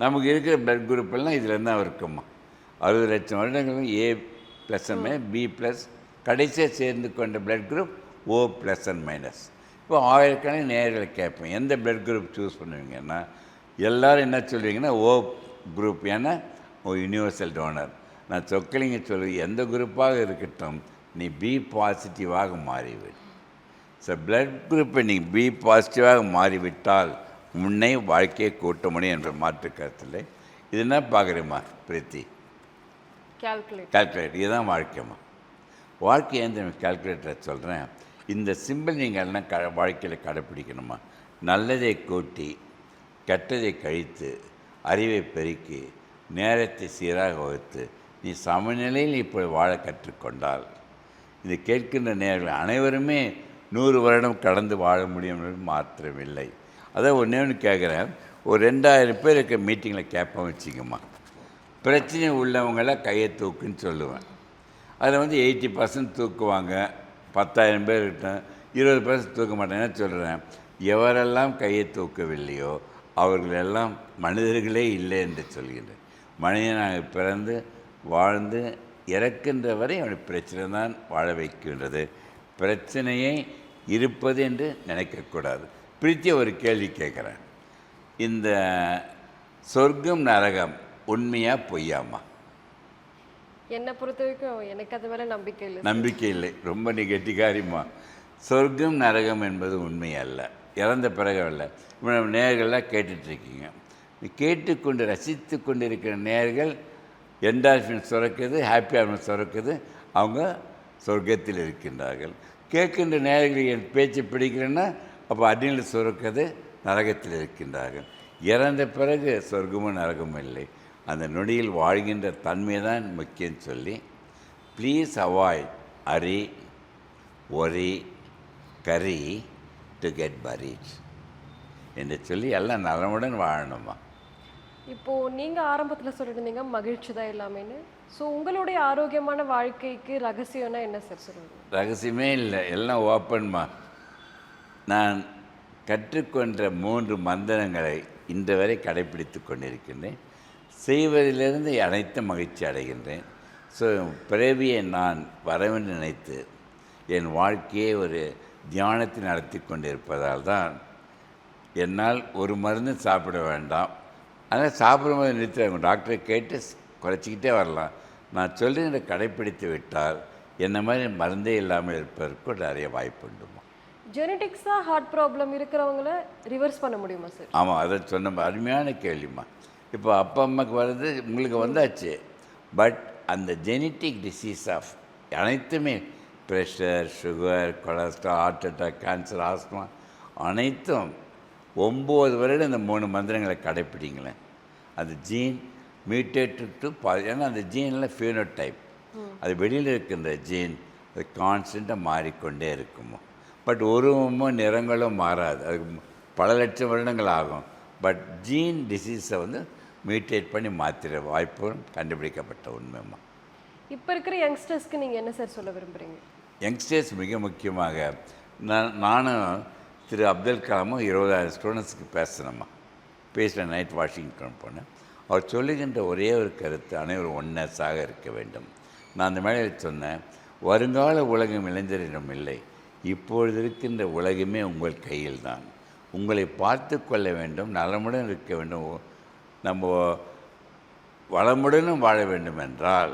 நமக்கு இருக்கிற பிளட் குரூப் எல்லாம் இதில் தான் இருக்குமா. 60 லட்சம் வருடங்களும் A plus and minus, B plus, கடைசியாக சேர்ந்து கொண்ட blood group O plus and minus. இப்போ ஆயிரக்கணக்கான நேயர்களை கேட்பேன், எந்த பிளட் குரூப் சூஸ் பண்ணுவீங்கன்னா எல்லோரும் என்ன சொல்லுவீங்கன்னா O குரூப், ஏன்னா யூனிவர்சல் டோனர். நான் சொக்கலிங்க சொல்லுவேன், எந்த குரூப்பாக இருக்கட்டும் நீ B பாசிட்டிவாக மாறிவிடு. ஸோ பிளட் குரூப்பை நீங்கள் B பாசிட்டிவாக மாறிவிட்டால் முன்னே வாழ்க்கையை கூட்ட முடியும் என்ற மாற்று கருத்தில். இது என்ன பார்க்குறேம்மா பிரீத்தி? கால்குலேட். இதுதான் வாழ்க்கைம்மா. வாழ்க்கை ஏன் கால்குலேட்டரை சொல்கிறேன், இந்த சிம்பிள் நீங்கள் எல்லாம் வாழ்க்கையில் கடைப்பிடிக்கணுமா. நல்லதை கூட்டி கெட்டதை கழித்து அறிவை பெருக்கி நேரத்தை சீராக வகுத்து நீ சமநிலையில் இப்போ வாழ கற்றுக்கொண்டால் இது கேட்கின்ற நேரங்கள் அனைவருமே 100 வருடம் கடந்து வாழ முடியும் மாத்திரமில்லை. அதான் ஒன்று கேட்குறேன், ஒரு 2000 பேர் இருக்க மீட்டிங்கில் கேட்பேன் வச்சுக்கம்மா. பிரச்சனை உள்ளவங்களாம் கையை தூக்குன்னு சொல்லுவேன். அதில் வந்து 80% தூக்குவாங்க. 10,000 பேர் இருக்கட்டும், 20% தூக்க மாட்டேன். என்ன சொல்கிறேன், எவரெல்லாம் கையை தூக்கவில்லையோ அவர்களெல்லாம் மனிதர்களே இல்லை என்று சொல்கின்றேன். மனிதனாக பிறந்து வாழ்ந்து இறக்கின்ற வரை அவனுடைய பிரச்சனை தான் வாழ வைக்கின்றது. பிரச்சனையை இருப்பது என்று நினைக்கக்கூடாது. பிரித்திய ஒரு கேள்வி கேட்குறேன், இந்த சொர்க்கம் நரகம் உண்மையா பொய்யாமா? என்னை பொறுத்த வரைக்கும் எனக்கு அது மேலே நம்பிக்கை இல்லை. ரொம்ப நீ கெட்டிக்காரிம்மா. சொர்க்கம் நரகம் என்பது உண்மை அல்ல, இறந்த பிறகு அல்ல. இப்போ நம்ம நேயர்கள்லாம் கேட்டுட்ருக்கீங்க, கேட்டுக்கொண்டு ரசித்து கொண்டு இருக்கிற நேயர்கள் என்டார்ஃபின் சுரக்குது, ஹாப்பி ஹார்மோன் சுரக்குது, அவங்க சொர்க்கத்தில் இருக்கின்றார்கள். கேட்கின்ற நேயர்கள் என் பேச்சு பிடிக்கிறேன்னா அப்போ அடிநிலை சுரக்குது, நரகத்தில் இருக்கின்றார்கள். இறந்த பிறகு சொர்க்கமும் நரகமும் இல்லை, அந்த நொடியில் வாழ்கின்ற தன்மை தான் முக்கியம் சொல்லி, please avoid hurry worry curry to get buried என்று சொல்லி எல்லாம் நலமுடன் வாழணுமா. இப்போது நீங்கள் ஆரம்பத்தில் சொல்லியிருந்தீங்க மகிழ்ச்சி தான் எல்லாமேன்னு. ஸோ உங்களுடைய ஆரோக்கியமான வாழ்க்கைக்கு ரகசியம்னா என்ன சார் சொல்லுங்கள்? ரகசியமே இல்லை, எல்லாம் ஓப்பன்மா. நான் கற்றுக்கொண்ட 3 மந்திரங்களை இன்று வரை கடைப்பிடித்து கொண்டிருக்கின்றேன். செய்வதிலிருந்து அனைத்து மகிழ்ச்சி அடைகின்றேன். ஸோ பிறவியை நான் வரவென்று நினைத்து என் வாழ்க்கையை ஒரு தியானத்தை நடத்தி கொண்டிருப்பதால் தான் என்னால் ஒரு மருந்து சாப்பிட வேண்டாம். அதனால் சாப்பிடும்போது நிறுத்திடுவாங்க, டாக்டரை கேட்டு குறைச்சிக்கிட்டே வரலாம். நான் சொல்லுகிற கடைப்பிடித்து விட்டால் என்ன மாதிரி மருந்தே இல்லாமல் இருப்பதற்கு நிறைய வாய்ப்பு உண்டுமா. ஜெனடிக்ஸாக ஹார்ட் ப்ராப்ளம் இருக்கிறவங்கள ரிவர்ஸ் பண்ண முடியுமா சார்? ஆமாம், அதை சொன்ன அருமையான கேள்விம்மா. இப்போ அப்பா அம்மாவுக்கு வர்றது உங்களுக்கு வந்தாச்சு, பட் அந்த ஜெனட்டிக் டிசீஸ் ஆஃப் அனைத்துமே pressure, sugar, cholesterol, heart attack, cancer, asthma அனைத்தும் 9 வருடம் இந்த 3 மந்திரங்களை கடைப்பிடிங்களேன். அது ஜீன் மியூட்டேட்டட் டு ஏன்னா அந்த ஜீனில் ஃபினோடைப், அது வெளியில் இருக்கின்ற ஜீன் அது கான்ஸ்டண்ட்டாக மாறிக்கொண்டே இருக்குமோ. பட் உருவமும் நிறங்களும் மாறாது, அதுக்கு பல லட்சம் வருடங்கள் ஆகும். பட் ஜீன் டிசீஸை வந்து மியூட்டேட் பண்ணி மாற்றிற வாய்ப்பும் கண்டுபிடிக்கப்பட்ட உண்மைமா. இப்போ இருக்கிற யங்ஸ்டர்ஸ்க்கு நீங்கள் என்ன சார் சொல்ல விரும்புகிறீங்க? யங்ஸ்டர்ஸ் மிக முக்கியமாக நானும் திரு அப்துல் கலாமும் 20,000 ஸ்டூடெண்ட்ஸுக்கு பேசினேன். நைட் வாஷிங்டன் போனேன். அவர் சொல்லுகின்ற ஒரே ஒரு கருத்து, அனைவரும் ஒன்னஸாக இருக்க வேண்டும். நான் அந்த மேடையில் சொன்னேன், வருங்கால உலகம் இளைஞரிடம் இல்லை, இப்பொழுது இருக்கின்ற உலகமே உங்கள் கையில் தான். உங்களை பார்த்து கொள்ள வேண்டும், நலமுடன் இருக்க வேண்டும், நம்ம வளமுடனும் வாழ வேண்டும் என்றால்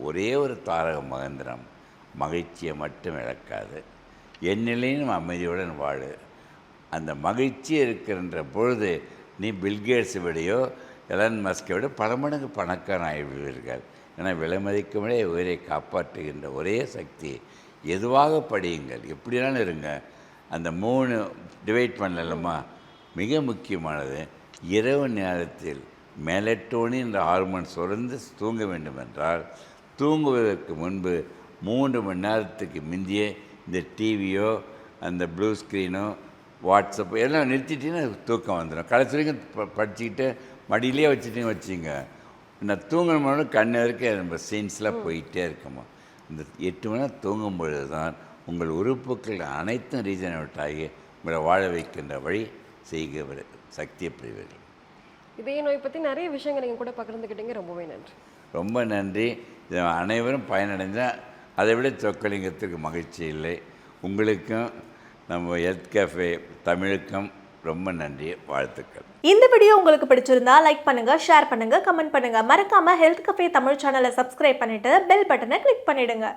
ஒரே ஒரு தாரக மகந்திரம், மகிழ்ச்சியை மட்டும் இழக்காது, எந்நிலையிலும் அமைதியுடன் வாழு. அந்த மகிழ்ச்சி இருக்கின்ற பொழுது நீ பில்கேட்ஸை விடையோ எலன் மஸ்கை விட பல மடங்கு பணக்காரன் ஆகிவிடுவீர்கள். ஏன்னா விலை மதிக்கும்படி உயிரை காப்பாற்றுகின்ற ஒரே சக்தி. எதுவாக படியுங்கள், எப்படினாலும் இருங்க. அந்த 3 டிவைட் பண்ணலம்மா, மிக முக்கியமானது இரவு நேரத்தில் மெலட்டோனின் என்ற ஹார்மோன் சுரந்து தூங்க வேண்டும் என்றால் தூங்குவதற்கு முன்பு 3 மணி நேரத்துக்கு முந்தையே இந்த டிவியோ அந்த ப்ளூ ஸ்க்ரீனோ வாட்ஸ்அப் எல்லாம் நிறுத்திட்டீங்கன்னா தூக்கம் வந்துடும். கடைசி வரைக்கும் படிச்சுக்கிட்டு மடியிலே வச்சுட்டீங்க வச்சுங்க, நான் தூங்கணும்னு கண்ணு வரைக்கும் நம்ம சீன்ஸ்லாம் போயிட்டே இருக்குமா. இந்த 8 மணி நேரம் தூங்கும் பொழுது தான் உங்கள் உறுப்புகள் அனைத்தும் ரீஜனரேட் ஆகி உங்களை வாழ வைக்கின்ற வழி செய்கிற சக்தியை பெறுவீர்கள். இதய நோய் பற்றி நிறைய விஷயங்கள் நீங்கள் கூட பகிர்ந்துக்கிட்டீங்க. ரொம்பவே நன்றி. ரொம்ப நன்றி. இதை அனைவரும் பயனடைந்தால் அதை விட சொக்கலிங்கத்திற்கு மகிழ்ச்சி இல்லை. உங்களுக்கும் நம்ம ஹெல்த் கேஃபே தமிழுக்கும் ரொம்ப நன்றி, வாழ்த்துக்கள். இந்த வீடியோ உங்களுக்கு பிடிச்சிருந்தா லைக் பண்ணுங்க, ஷேர் பண்ணுங்க, கமெண்ட் பண்ணுங்க. மறக்காம ஹெல்த் கஃபே தமிழ் சேனலை சப்ஸ்கிரைப் பண்ணிட்டு பெல் பட்டனை கிளிக் பண்ணிடுங்க.